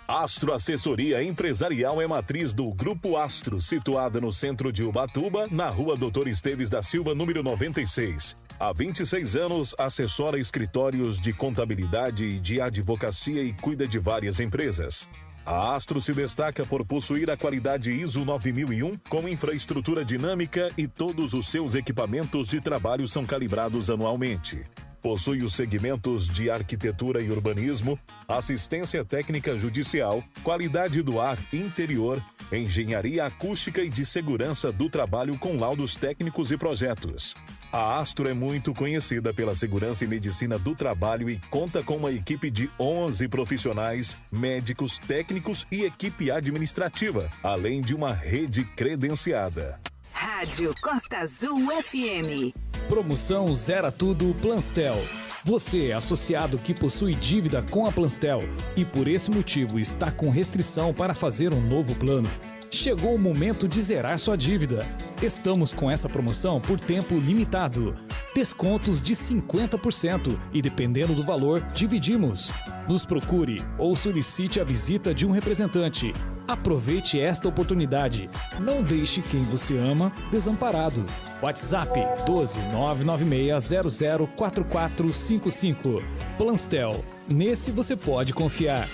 Astro Assessoria Empresarial é matriz do Grupo Astro, situada no centro de Ubatuba, na rua Doutor Esteves da Silva, número 96. Há 26 anos, assessora escritórios de contabilidade e de advocacia e cuida de várias empresas. A Astro se destaca por possuir a qualidade ISO 9001 com infraestrutura dinâmica e todos os seus equipamentos de trabalho são calibrados anualmente. Possui os segmentos de arquitetura e urbanismo, assistência técnica judicial, qualidade do ar interior, engenharia acústica e de segurança do trabalho com laudos técnicos e projetos. A Astro é muito conhecida pela segurança e medicina do trabalho e conta com uma equipe de 11 profissionais, médicos, técnicos e equipe administrativa, além de uma rede credenciada. Rádio Costa Azul FM. Promoção Zera Tudo Planstel. Você, associado que possui dívida com a Planstel e por esse motivo está com restrição para fazer um novo plano, chegou o momento de zerar sua dívida. Estamos com essa promoção por tempo limitado. Descontos de 50% e, dependendo do valor, dividimos. Nos procure ou solicite a visita de um representante. Aproveite esta oportunidade. Não deixe quem você ama desamparado. WhatsApp 12 996 004455. Planstel. Nesse você pode confiar.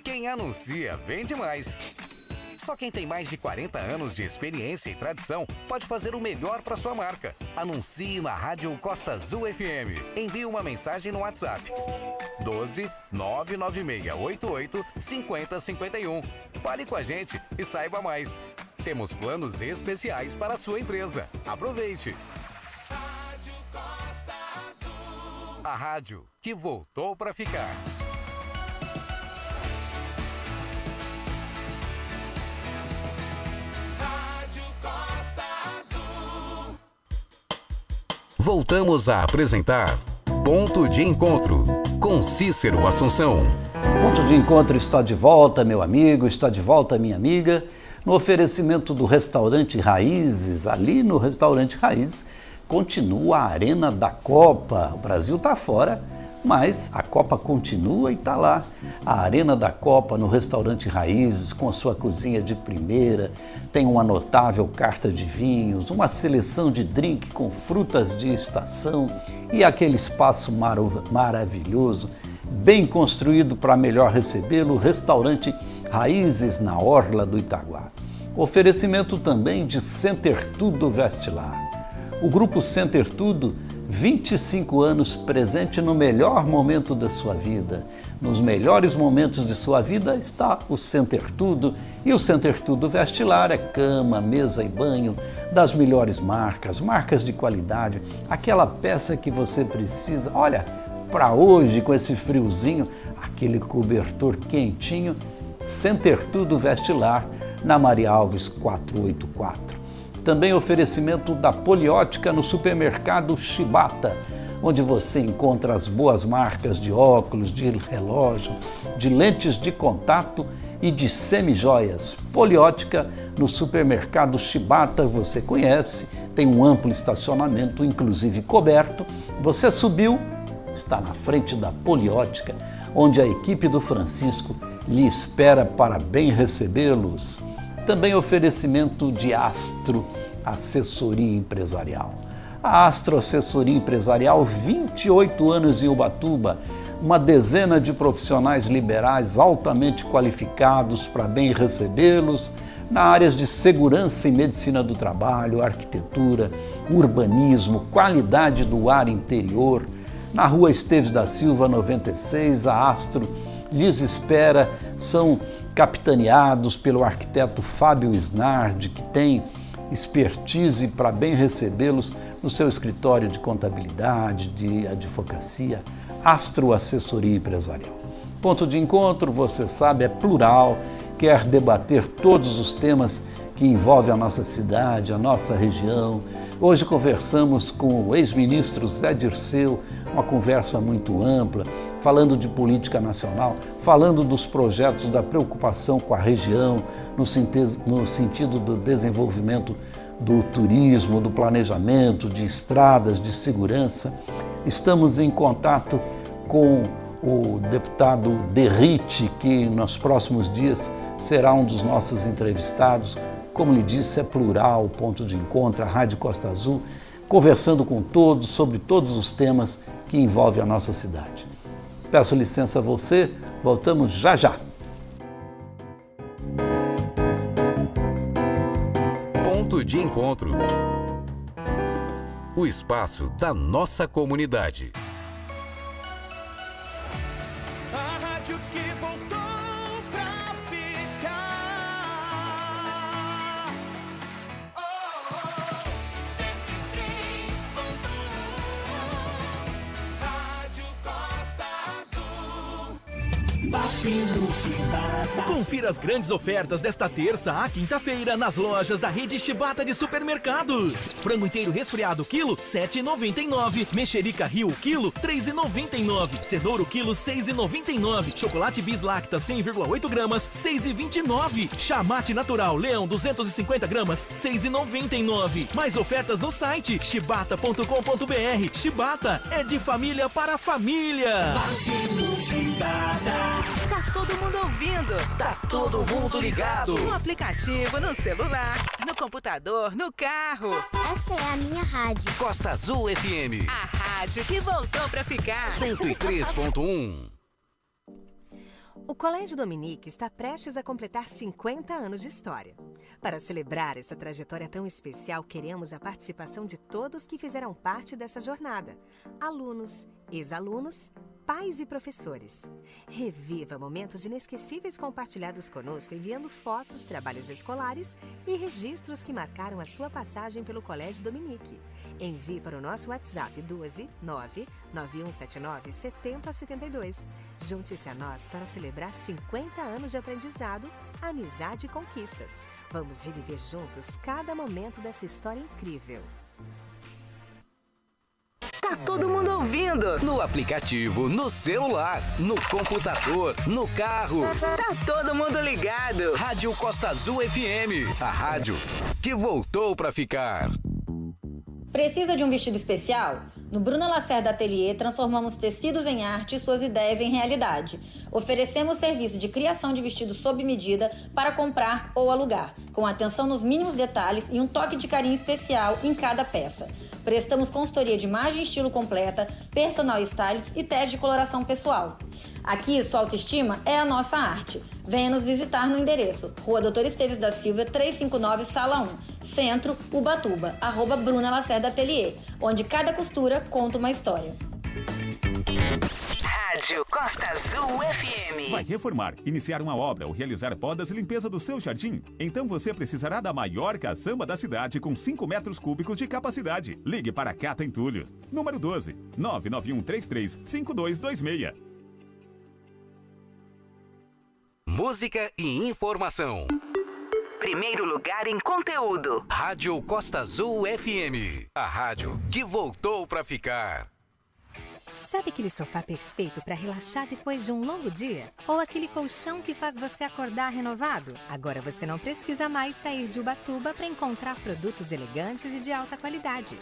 Quem anuncia, vende mais. Só quem tem mais de 40 anos de experiência e tradição pode fazer o melhor para sua marca. Anuncie na Rádio Costa Azul FM. Envie uma mensagem no WhatsApp. 12 99688 5051. Fale com a gente e saiba mais. Temos planos especiais para a sua empresa. Aproveite! Rádio Costa Azul. A rádio que voltou para ficar. Voltamos a apresentar Ponto de Encontro, com Cícero Assunção. Ponto de Encontro está de volta, meu amigo, está de volta, minha amiga, no oferecimento do Restaurante Raízes. Ali no Restaurante Raízes continua a Arena da Copa. O Brasil está fora, mas a Copa continua e está lá. A Arena da Copa no Restaurante Raízes, com sua cozinha de primeira, tem uma notável carta de vinhos, uma seleção de drink com frutas de estação e aquele espaço maravilhoso, bem construído para melhor recebê-lo, o Restaurante Raízes na Orla do Itaguá. Oferecimento também de Center Tudo Vestilar. O Grupo Center Tudo, 25 anos presente no melhor momento da sua vida. Nos melhores momentos de sua vida está o Center Tudo. E o Center Tudo Vestilar é cama, mesa e banho das melhores marcas, marcas de qualidade, aquela peça que você precisa. Olha, para hoje, com esse friozinho, aquele cobertor quentinho, Center Tudo Vestilar, na Maria Alves 484. Também oferecimento da Poliótica no supermercado Shibata, onde você encontra as boas marcas de óculos, de relógio, de lentes de contato e de semijoias. Poliótica no supermercado Shibata, você conhece, tem um amplo estacionamento, inclusive coberto. Você subiu, está na frente da Poliótica, onde a equipe do Francisco lhe espera para bem recebê-los. Também oferecimento de Astro Assessoria Empresarial. A Astro Assessoria Empresarial, 28 anos em Ubatuba, uma dezena de profissionais liberais altamente qualificados para bem recebê-los, na áreas de segurança e medicina do trabalho, arquitetura, urbanismo, qualidade do ar interior. Na Rua Esteves da Silva, 96, a Astro lhes espera, são capitaneados pelo arquiteto Fábio Snardi, que tem expertise para bem recebê-los no seu escritório de contabilidade, de advocacia, Astro Assessoria Empresarial. Ponto de encontro, você sabe, é plural, quer debater todos os temas que envolvem a nossa cidade, a nossa região. Hoje conversamos com o ex-ministro Zé Dirceu, uma conversa muito ampla, falando de política nacional, falando dos projetos da preocupação com a região, no sentido do desenvolvimento do turismo, do planejamento, de estradas, de segurança. Estamos em contato com o deputado Derrite, que nos próximos dias será um dos nossos entrevistados. Como lhe disse, é plural, ponto de encontro, a Rádio Costa Azul, conversando com todos sobre todos os temas que envolvem a nossa cidade. Peço licença a você, voltamos já já. Ponto de encontro. O espaço da nossa comunidade. A rádio que voltou pra ficar. Rádio Costa Azul. Confira as grandes ofertas desta terça à quinta-feira nas lojas da rede Shibata de supermercados. Frango inteiro resfriado quilo, R$ 7,99. Mexerica Rio quilo, R$ 3,99. Cenoura quilo, R$ 6,99. Chocolate Bis Lacta 100,8 gramas, R$ 6,29. Chamate Natural Leão 250 gramas, R$ 6,99. Mais ofertas no site shibata.com.br. Shibata é de família para família. Tá todo mundo ouvindo. Tá todo mundo ligado. No aplicativo, no celular, no computador, no carro. Essa é a minha rádio. Costa Azul FM. A rádio que voltou pra ficar. 103.1. O Colégio Dominique está prestes a completar 50 anos de história. Para celebrar essa trajetória tão especial, queremos a participação de todos que fizeram parte dessa jornada. Alunos, ex-alunos, pais e professores. Reviva momentos inesquecíveis compartilhados conosco enviando fotos, trabalhos escolares e registros que marcaram a sua passagem pelo Colégio Dominique. Envie para o nosso WhatsApp 12 99179 7072. Junte-se a nós para celebrar 50 anos de aprendizado, amizade e conquistas. Vamos reviver juntos cada momento dessa história incrível. Tá todo mundo ouvindo. No aplicativo, no celular, no computador, no carro. Tá todo mundo ligado. Rádio Costa Azul FM. A rádio que voltou pra ficar. Precisa de um vestido especial? No Bruna Lacerda Atelier, transformamos tecidos em arte e suas ideias em realidade. Oferecemos serviço de criação de vestidos sob medida para comprar ou alugar, com atenção nos mínimos detalhes e um toque de carinho especial em cada peça. Prestamos consultoria de imagem e estilo completa, personal stylist e teste de coloração pessoal. Aqui, sua autoestima é a nossa arte. Venha nos visitar no endereço Rua Doutor Esteves da Silva, 359, Sala 1, Centro, Ubatuba, @Bruna Lacerda Atelier, onde cada costura conta uma história. Rádio Costa Azul FM. Vai reformar, iniciar uma obra ou realizar podas e limpeza do seu jardim? Então você precisará da maior caçamba da cidade com 5 metros cúbicos de capacidade. Ligue para a Cata Entulhos. Número 12, 991335226. Música e informação. Primeiro lugar em conteúdo. Rádio Costa Azul FM. A rádio que voltou pra ficar. Sabe aquele sofá perfeito para relaxar depois de um longo dia? Ou aquele colchão que faz você acordar renovado? Agora você não precisa mais sair de Ubatuba para encontrar produtos elegantes e de alta qualidade.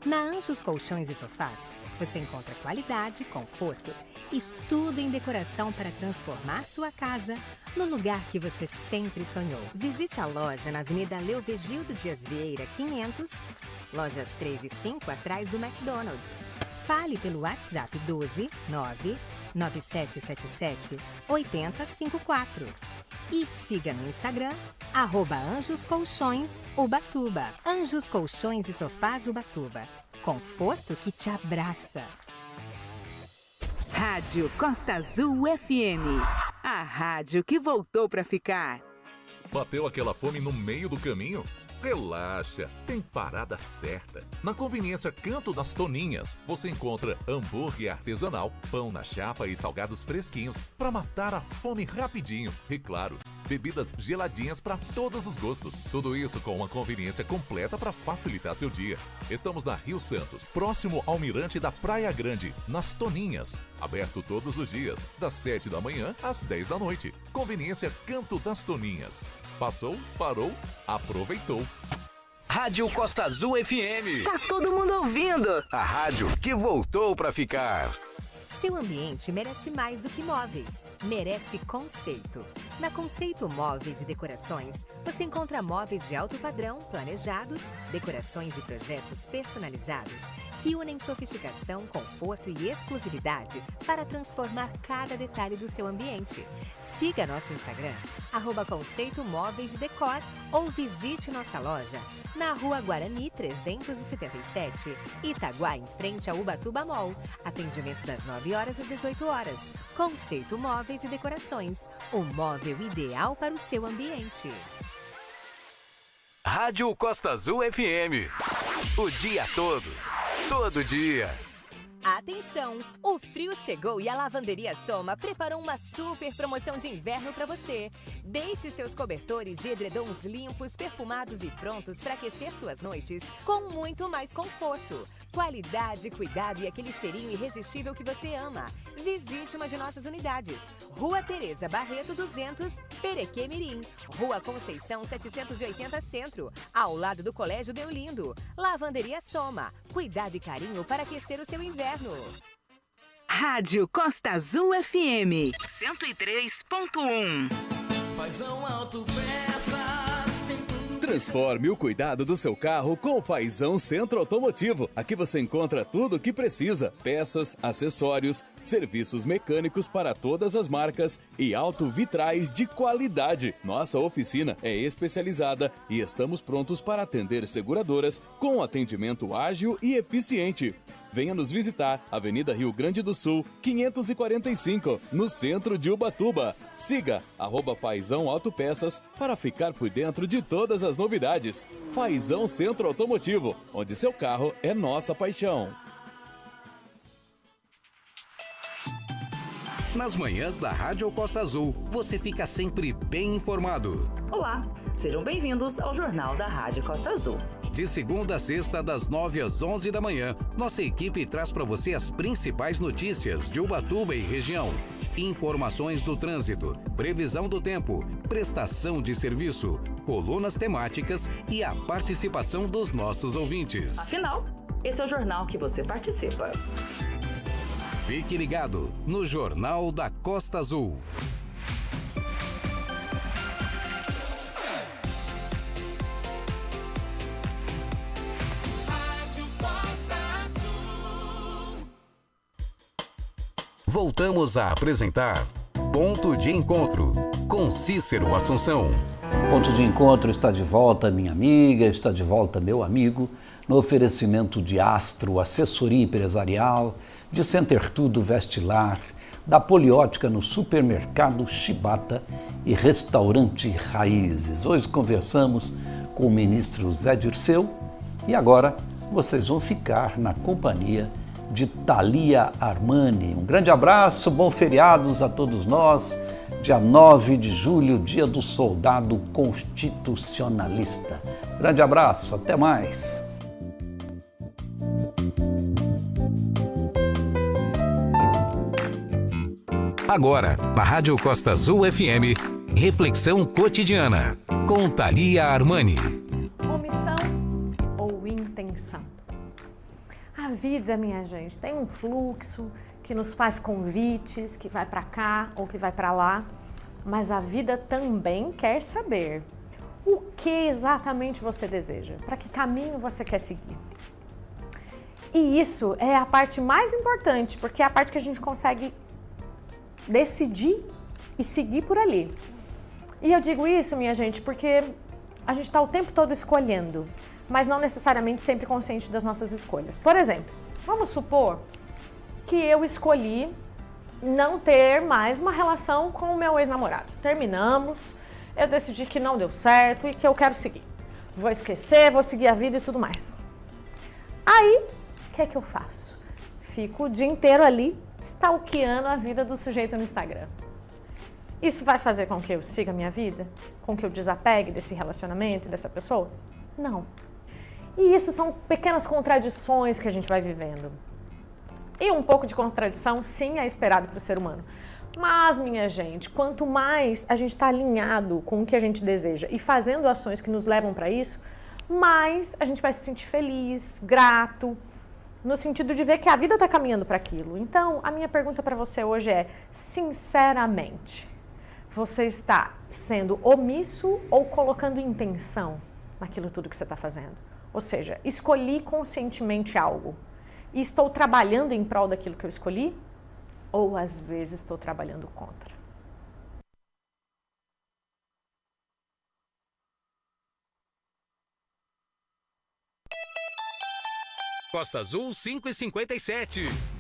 Na Anjos Colchões e Sofás, você encontra qualidade, conforto e tudo em decoração para transformar sua casa no lugar que você sempre sonhou. Visite a loja na Avenida Leovigildo Dias Vieira, 500, lojas 3 e 5 atrás do McDonald's. Fale pelo WhatsApp 12 9 9777 8054. E siga no Instagram, @Anjos Colchões Ubatuba. Anjos Colchões e Sofás Ubatuba. Conforto que te abraça. Rádio Costa Azul FM. A rádio que voltou pra ficar. Bateu aquela fome no meio do caminho? Relaxa, tem parada certa. Na conveniência Canto das Toninhas, você encontra hambúrguer artesanal, pão na chapa e salgados fresquinhos para matar a fome rapidinho. E claro, bebidas geladinhas para todos os gostos. Tudo isso com uma conveniência completa para facilitar seu dia. Estamos na Rio Santos, próximo ao Mirante da Praia Grande, nas Toninhas. Aberto todos os dias, das 7 da manhã às 10 da noite. Conveniência Canto das Toninhas. Passou, parou, aproveitou. Rádio Costa Azul FM. Tá todo mundo ouvindo. A rádio que voltou pra ficar. Seu ambiente merece mais do que móveis. Merece conceito. Na Conceito Móveis e Decorações, você encontra móveis de alto padrão, planejados, decorações e projetos personalizados que unem sofisticação, conforto e exclusividade para transformar cada detalhe do seu ambiente. Siga nosso Instagram, @Conceito Móveis e Decor, ou visite nossa loja na Rua Guarani 377, Itaguá, em frente ao Ubatuba Mall. Atendimento das 9 horas às 18 horas. Conceito Móveis e Decorações, o móvel ideal para o seu ambiente. Rádio Costa Azul FM. O dia todo. Todo dia. Atenção! O frio chegou e a Lavanderia Soma preparou uma super promoção de inverno para você. Deixe seus cobertores e edredons limpos, perfumados e prontos para aquecer suas noites com muito mais conforto. Qualidade, cuidado e aquele cheirinho irresistível que você ama. Visite uma de nossas unidades. Rua Tereza Barreto 200, Perequê Mirim. Rua Conceição 780 Centro, ao lado do Colégio Deolindo. Lavanderia Soma. Cuidado e carinho para aquecer o seu inverno. Rádio Costa Azul FM 103.1. Fazão Autopeças, tem tudo. Transforme o cuidado do seu carro com o Fazão Centro Automotivo. Aqui você encontra tudo o que precisa: peças, acessórios, serviços mecânicos para todas as marcas e autovitrais de qualidade. Nossa oficina é especializada e estamos prontos para atender seguradoras com atendimento ágil e eficiente. Venha nos visitar, Avenida Rio Grande do Sul, 545, no centro de Ubatuba. Siga @Fazão Autopeças para ficar por dentro de todas as novidades. Fazão Centro Automotivo, onde seu carro é nossa paixão. Nas manhãs da Rádio Costa Azul, você fica sempre bem informado. Olá, sejam bem-vindos ao Jornal da Rádio Costa Azul. De segunda a sexta, das 9 às 11 da manhã, nossa equipe traz para você as principais notícias de Ubatuba e região. Informações do trânsito, previsão do tempo, prestação de serviço, colunas temáticas e a participação dos nossos ouvintes. Afinal, esse é o jornal que você participa. Fique ligado no Jornal da Costa Azul. Voltamos a apresentar Ponto de Encontro, com Cícero Assunção. Ponto de Encontro está de volta, minha amiga, está de volta, meu amigo, no oferecimento de Astro, assessoria empresarial, de Center Tudo Vestilar, da Poliótica no Supermercado Chibata e Restaurante Raízes. Hoje conversamos com o ministro Zé Dirceu e agora vocês vão ficar na companhia de Thalia Armani. Um grande abraço, bons feriados a todos nós. Dia 9 de julho, dia do soldado constitucionalista. Grande abraço, até mais. Agora, na Rádio Costa Azul FM, Reflexão Cotidiana, com Thalia Armani. Omissão ou intenção? vida, minha gente, tem um fluxo que nos faz convites, que vai para cá ou que vai para lá, mas a vida também quer saber o que exatamente você deseja, para que caminho você quer seguir. E isso é a parte mais importante, porque é a parte que a gente consegue decidir e seguir por ali. E eu digo isso, minha gente, porque a gente está o tempo todo escolhendo, mas não necessariamente sempre consciente das nossas escolhas. Por exemplo, vamos supor que eu escolhi não ter mais uma relação com o meu ex-namorado. Terminamos, eu decidi que não deu certo e que eu quero seguir. Vou esquecer, vou seguir a vida e tudo mais. Aí, o que é que eu faço? Fico o dia inteiro ali, stalkeando a vida do sujeito no Instagram. Isso vai fazer com que eu siga a minha vida? Com que eu desapegue desse relacionamento, dessa pessoa? Não. E isso são pequenas contradições que a gente vai vivendo. E um pouco de contradição, sim, é esperado para o ser humano. Mas, minha gente, quanto mais a gente está alinhado com o que a gente deseja e fazendo ações que nos levam para isso, mais a gente vai se sentir feliz, grato, no sentido de ver que a vida está caminhando para aquilo. Então, a minha pergunta para você hoje é, sinceramente, você está sendo omisso ou colocando intenção naquilo tudo que você está fazendo? Ou seja, escolhi conscientemente algo e estou trabalhando em prol daquilo que eu escolhi? Ou às vezes estou trabalhando contra? Costa Azul 5:57.